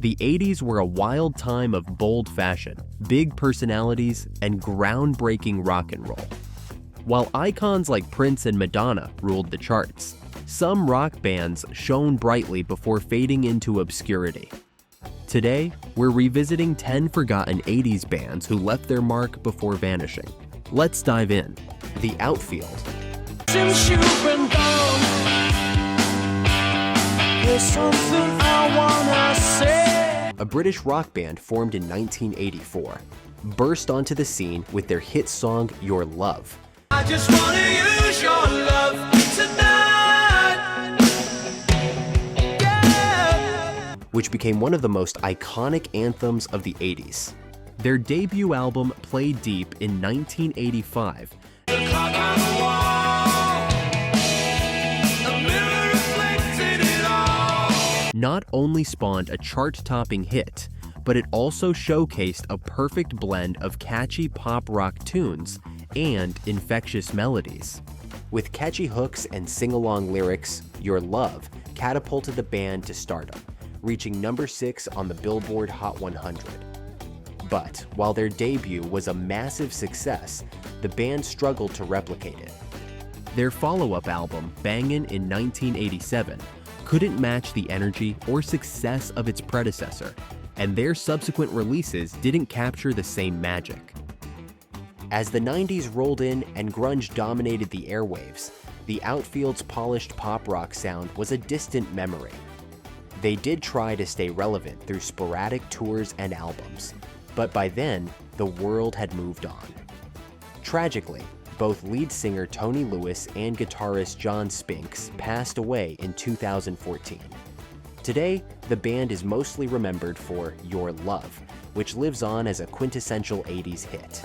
The 80s were a wild time of bold fashion, big personalities, and groundbreaking rock and roll. While icons like Prince and Madonna ruled the charts, some rock bands shone brightly before fading into obscurity. Today, we're revisiting 10 forgotten 80s bands who left their mark before vanishing. Let's dive in. The Outfield. Since you've been gone, there's something I wanna say. A British rock band formed in 1984, burst onto the scene with their hit song Your Love. I just wanna use your love tonight. Yeah. Which became one of the most iconic anthems of the 80s. Their debut album, Play Deep, in 1985, The clock on the wall, a mirror reflected it all. not only spawned a chart-topping hit, but it also showcased a perfect blend of catchy pop-rock tunes and infectious melodies. With catchy hooks and sing-along lyrics, Your Love catapulted the band to stardom, reaching number 6 on the Billboard Hot 100. But while their debut was a massive success, the band struggled to replicate it. Their follow-up album, Bangin' in 1987, couldn't match the energy or success of its predecessor, and their subsequent releases didn't capture the same magic. As the 90s rolled in and grunge dominated the airwaves, the Outfield's polished pop-rock sound was a distant memory. They did try to stay relevant through sporadic tours and albums, but by then, the world had moved on. Tragically, both lead singer Tony Lewis and guitarist John Spinks passed away in 2014. Today, the band is mostly remembered for Your Love, which lives on as a quintessential 80s hit.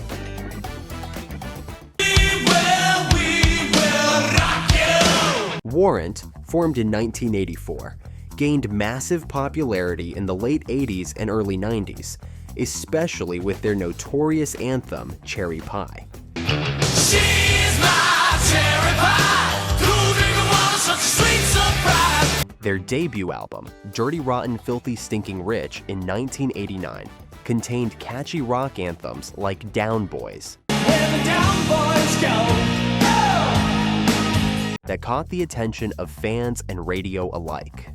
We will rock you. Warrant, formed in 1984, gained massive popularity in the late 80s and early 90s, especially with their notorious anthem, Cherry Pie. She's my cherry pie. Cool drink of water, such a sweet surprise. Their debut album, Dirty Rotten Filthy Stinking Rich in 1989, contained catchy rock anthems like Down Boys Where the down boys go. Oh. that caught the attention of fans and radio alike.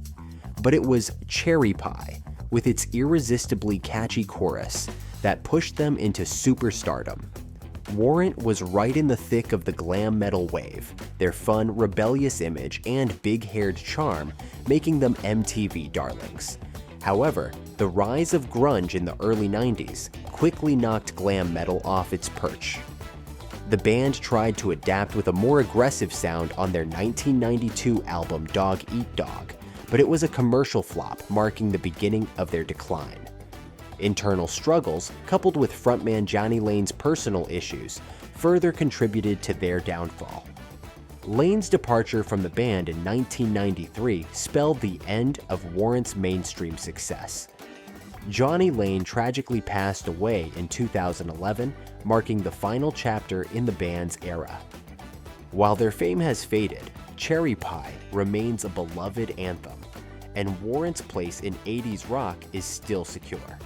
But it was Cherry Pie, with its irresistibly catchy chorus, that pushed them into superstardom. Warrant was right in the thick of the glam metal wave, their fun, rebellious image and big-haired charm making them MTV darlings. However, the rise of grunge in the early 90s quickly knocked glam metal off its perch. The band tried to adapt with a more aggressive sound on their 1992 album Dog Eat Dog, but it was a commercial flop, marking the beginning of their decline. Internal struggles, coupled with frontman Johnny Lane's personal issues, further contributed to their downfall. Lane's departure from the band in 1993 spelled the end of Warrant's mainstream success. Johnny Lane tragically passed away in 2011, marking the final chapter in the band's era. While their fame has faded, Cherry Pie remains a beloved anthem, and Warrant's place in 80s rock is still secure.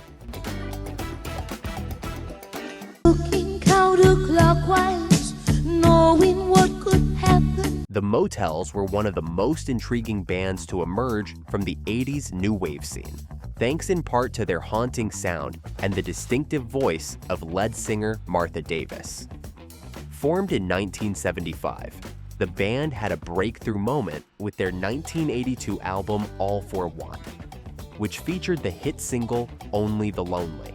Looking counterclockwise, knowing what could happen. The Motels were one of the most intriguing bands to emerge from the 80s new wave scene, thanks in part to their haunting sound and the distinctive voice of lead singer Martha Davis. Formed in 1975, the band had a breakthrough moment with their 1982 album All for One, which featured the hit single Only the Lonely.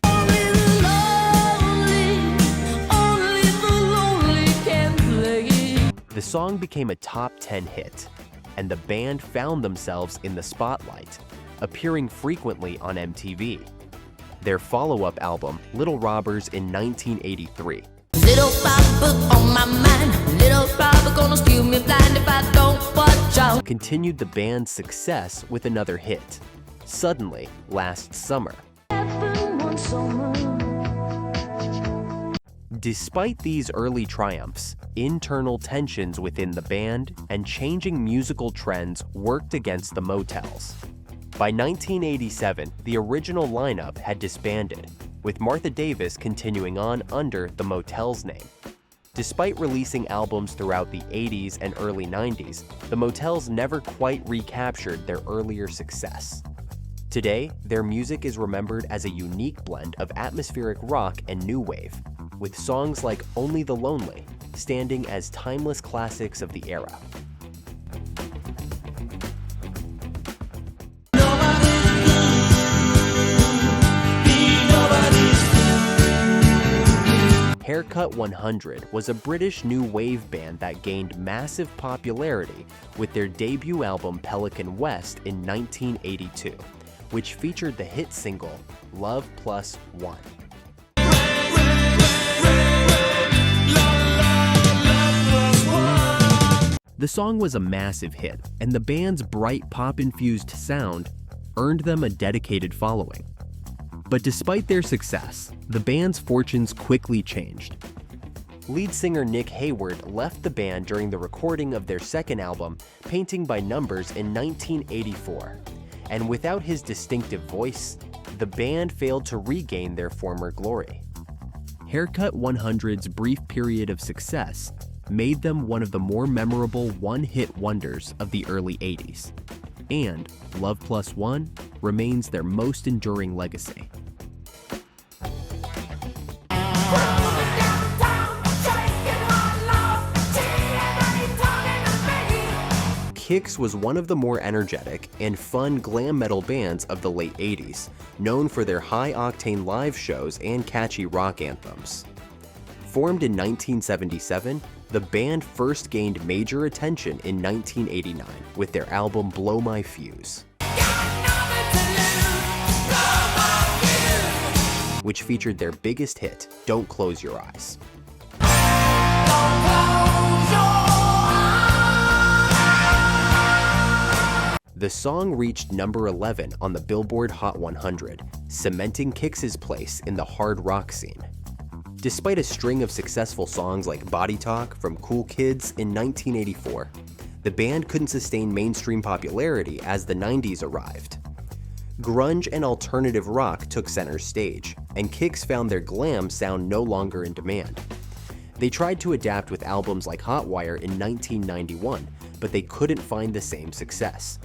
Only the lonely can play. The song became a top 10 hit, and the band found themselves in the spotlight, appearing frequently on MTV. Their follow-up album, Little Robbers, in 1983, Little robber on my mind, little robber gonna steal me blind if I don't watch out. continued the band's success with another hit, Suddenly, Last Summer. One summer. Despite these early triumphs, internal tensions within the band and changing musical trends worked against the Motels. By 1987, the original lineup had disbanded, with Martha Davis continuing on under the Motels name. Despite releasing albums throughout the 80s and early 90s, the Motels never quite recaptured their earlier success. Today, their music is remembered as a unique blend of atmospheric rock and new wave, with songs like Only the Lonely standing as timeless classics of the era. Haircut 100 was a British new wave band that gained massive popularity with their debut album Pelican West in 1982, which featured the hit single Love Plus One. The song was a massive hit, and the band's bright pop-infused sound earned them a dedicated following. But despite their success, the band's fortunes quickly changed. Lead singer Nick Hayward left the band during the recording of their second album, Painting by Numbers, in 1984. And without his distinctive voice, the band failed to regain their former glory. Haircut 100's brief period of success made them one of the more memorable one-hit wonders of the early 80s. And Love Plus One remains their most enduring legacy. Kix was one of the more energetic and fun glam metal bands of the late 80s, known for their high-octane live shows and catchy rock anthems. Formed in 1977, the band first gained major attention in 1989 with their album Blow My Fuse, which featured their biggest hit, Don't Close Your Eyes. The song reached number 11 on the Billboard Hot 100, cementing Kix's place in the hard rock scene. Despite a string of successful songs like Body Talk from Cool Kids in 1984, the band couldn't sustain mainstream popularity as the 90s arrived. Grunge and alternative rock took center stage, and Kix found their glam sound no longer in demand. They tried to adapt with albums like Hotwire in 1991, but they couldn't find the same success.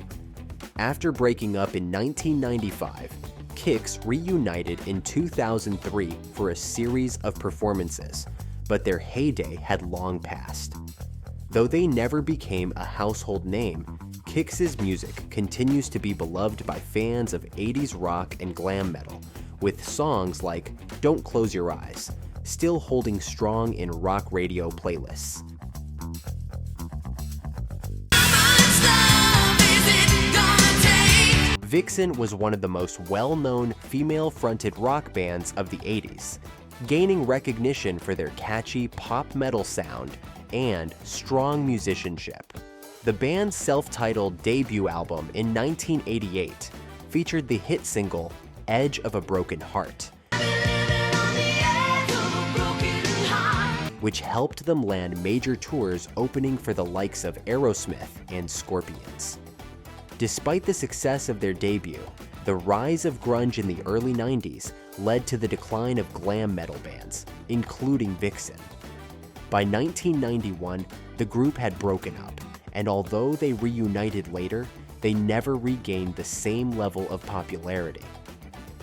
After breaking up in 1995, Kix reunited in 2003 for a series of performances, but their heyday had long passed. Though they never became a household name, Kix's music continues to be beloved by fans of 80s rock and glam metal, with songs like Don't Close Your Eyes still holding strong in rock radio playlists. Vixen was one of the most well-known female-fronted rock bands of the 80s, gaining recognition for their catchy pop metal sound and strong musicianship. The band's self-titled debut album in 1988 featured the hit single Edge of a Broken Heart, which helped them land major tours opening for the likes of Aerosmith and Scorpions. Despite the success of their debut, the rise of grunge in the early 90s led to the decline of glam metal bands, including Vixen. By 1991, the group had broken up, and although they reunited later, they never regained the same level of popularity.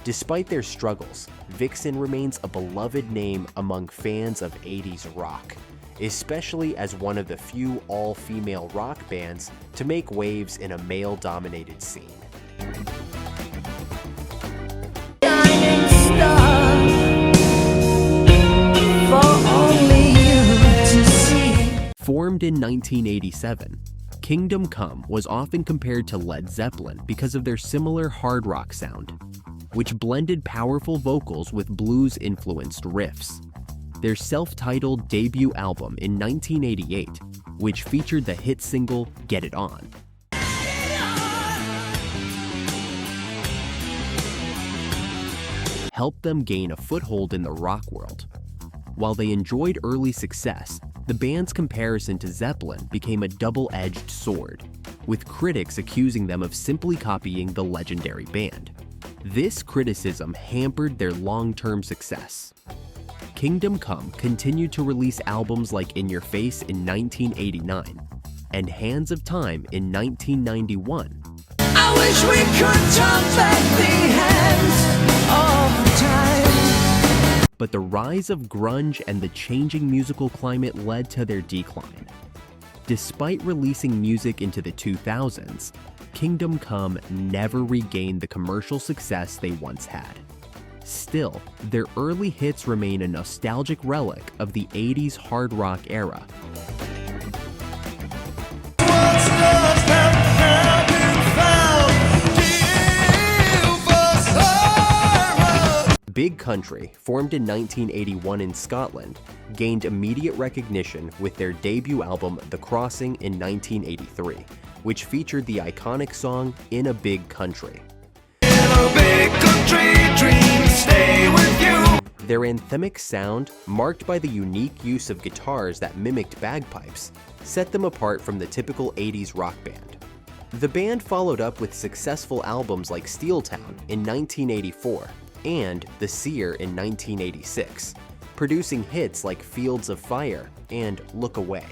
Despite their struggles, Vixen remains a beloved name among fans of 80s rock, especially as one of the few all-female rock bands to make waves in a male-dominated scene. Formed in 1987, Kingdom Come was often compared to Led Zeppelin because of their similar hard rock sound, which blended powerful vocals with blues-influenced riffs. Their self-titled debut album in 1988, which featured the hit single Get It On, helped them gain a foothold in the rock world. While they enjoyed early success, the band's comparison to Zeppelin became a double-edged sword. with critics accusing them of simply copying the legendary band. This criticism hampered their long-term success. Kingdom Come continued to release albums like In Your Face in 1989 and Hands of Time in 1991. I wish we could turn back the hands of time. But the rise of grunge and the changing musical climate led to their decline. Despite releasing music into the 2000s, Kingdom Come never regained the commercial success they once had. Still, their early hits remain a nostalgic relic of the 80s hard rock era. Big Country, formed in 1981 in Scotland, gained immediate recognition with their debut album The Crossing in 1983, which featured the iconic song In a Big Country. In a big country, dreams stay with you. Their anthemic sound, marked by the unique use of guitars that mimicked bagpipes, set them apart from the typical 80s rock band. The band followed up with successful albums like Steeltown in 1984 and The Seer in 1986, producing hits like Fields of Fire and Look Away.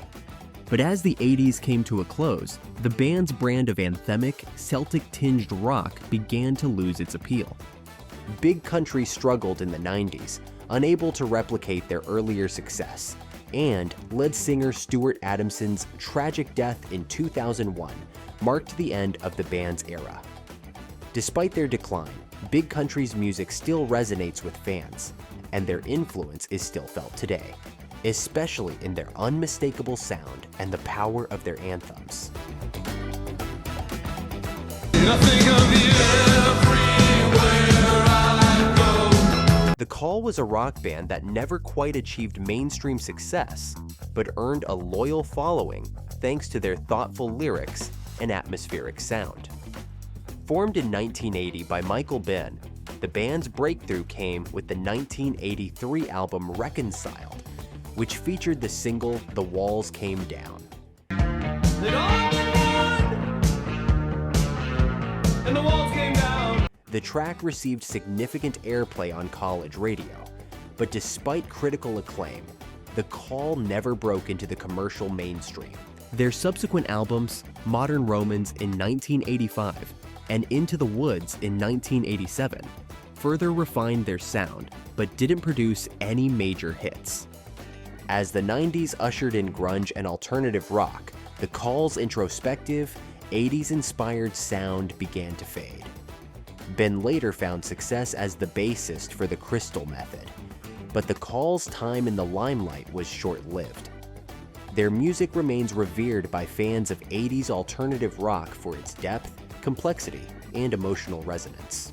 But as the 80s came to a close, the band's brand of anthemic, Celtic-tinged rock began to lose its appeal. Big Country struggled in the 90s, unable to replicate their earlier success, and lead singer Stuart Adamson's tragic death in 2001 marked the end of the band's era. Despite their decline, Big Country's music still resonates with fans, and their influence is still felt today, especially in their unmistakable sound and the power of their anthems. Nothing of you everywhere I go. The Call was a rock band that never quite achieved mainstream success, but earned a loyal following thanks to their thoughtful lyrics and atmospheric sound. Formed in 1980 by Michael Benn, the band's breakthrough came with the 1983 album Reconciled, which featured the single The Walls Came Down. It all went and the walls came down. The track received significant airplay on college radio, but despite critical acclaim, The Call never broke into the commercial mainstream. Their subsequent albums, Modern Romans in 1985 and Into the Woods in 1987, further refined their sound, but didn't produce any major hits. As the 90s ushered in grunge and alternative rock, The Call's introspective, 80s-inspired sound began to fade. Ben later found success as the bassist for the Crystal Method, but The Call's time in the limelight was short-lived. Their music remains revered by fans of 80s alternative rock for its depth, complexity, and emotional resonance.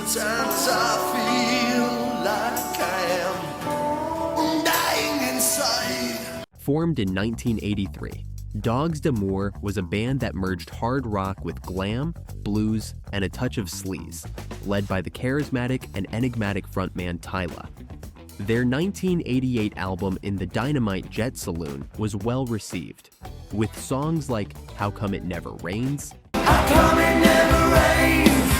Sometimes I feel like I am dying inside. Formed in 1983, Dogs d'Amour was a band that merged hard rock with glam, blues, and a touch of sleaze, led by the charismatic and enigmatic frontman Tyla. Their 1988 album In the Dynamite Jet Saloon was well received, with songs like How Come It Never Rains, How come it never rains?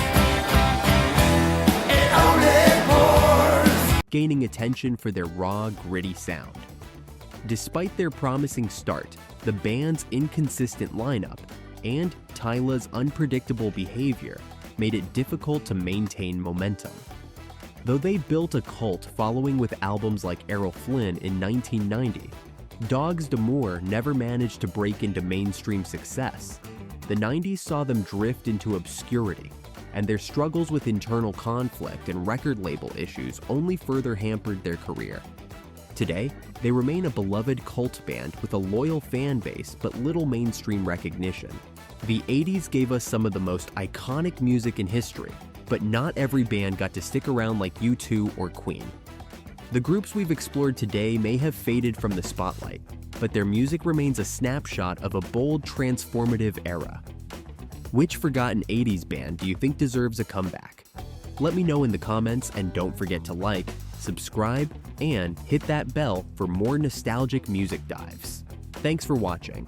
It only pours. gaining attention for their raw, gritty sound. Despite their promising start, the band's inconsistent lineup and Tyla's unpredictable behavior made it difficult to maintain momentum. Though they built a cult following with albums like Errol Flynn in 1990, Dogs d'Amour never managed to break into mainstream success. The 90s saw them drift into obscurity, and their struggles with internal conflict and record label issues only further hampered their career. Today, they remain a beloved cult band with a loyal fan base but little mainstream recognition. The 80s gave us some of the most iconic music in history, but not every band got to stick around like U2 or Queen. The groups we've explored today may have faded from the spotlight, but their music remains a snapshot of a bold, transformative era. Which forgotten 80s band do you think deserves a comeback? Let me know in the comments, and don't forget to like, subscribe, and hit that bell for more nostalgic music dives. Thanks for watching.